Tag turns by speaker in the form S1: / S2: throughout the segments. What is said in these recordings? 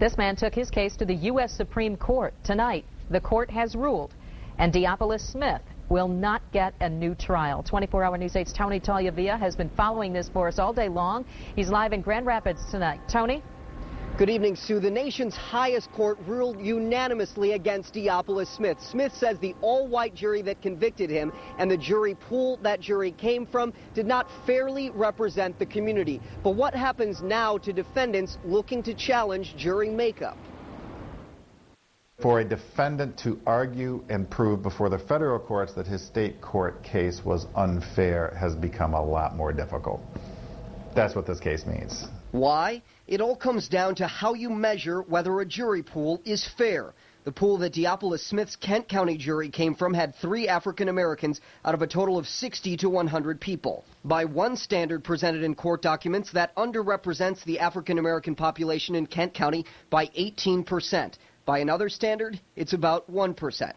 S1: This man took his case to the U.S. Supreme Court. Tonight, the court has ruled, and Diapolis Smith will not get a new trial. 24-hour News 8's Tony Tagliavia has been following this for us all day long. He's live in Grand Rapids tonight. Tony?
S2: Good evening, Sue. The nation's highest court ruled unanimously against Diapolis Smith. Smith says the all-white jury that convicted him and the jury pool that jury came from did not fairly represent the community. But what happens now to defendants looking to challenge jury makeup?
S3: For a defendant to argue and prove before the federal courts that his state court case was unfair has become a lot more difficult. That's what this case means.
S2: Why? It all comes down to how you measure whether a jury pool is fair. The pool that Diapolis Smith's Kent County jury came from had 3 African Americans out of a total of 60 to 100 people. By one standard presented in court documents, that underrepresents the African American population in Kent County by 18%. By another standard, it's about 1%.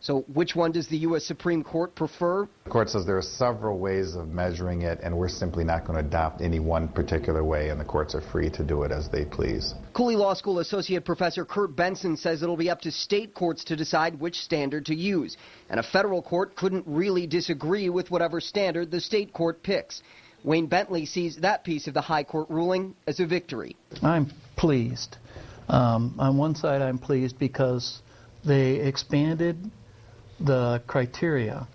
S2: So which one does the U.S. Supreme Court prefer?
S3: The court says there are several ways of measuring it, and we're simply not going to adopt any one particular way, and the courts are free to do it as they please.
S2: Cooley Law School Associate Professor Kurt Benson says it'll be up to state courts to decide which standard to use, and a federal court couldn't really disagree with whatever standard the state court picks. Wayne Bentley sees that piece of the high court ruling as a victory.
S4: I'm pleased. On one side, I'm pleased because they expanded the criteria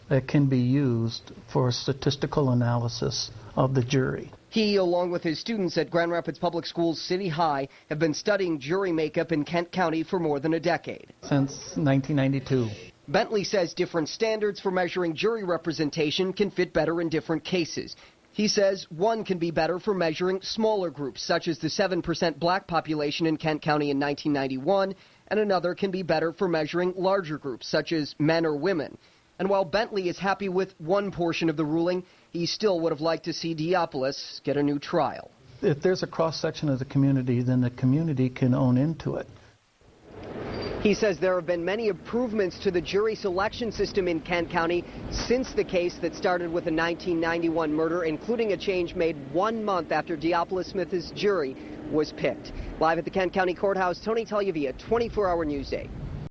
S4: that can be used for statistical analysis of the jury.
S2: He, along with his students at Grand Rapids Public Schools City High, have been studying jury makeup in Kent County for more than a decade.
S4: Since 1992.
S2: Bentley says different standards for measuring jury representation can fit better in different cases. He says one can be better for measuring smaller groups, such as the 7% black population in Kent County in 1991, and another can be better for measuring larger groups, such as men or women. And while Bentley is happy with one portion of the ruling, he still would have liked to see Diapolis get a new trial.
S4: If there's a cross-section of the community, then the community can own into it.
S2: He says there have been many improvements to the jury selection system in Kent County since the case that started with a 1991 murder, including a change made 1 month after Diapolis Smith's jury was picked. Live at the Kent County Courthouse, Tony Tagliavia, 24-hour News 8.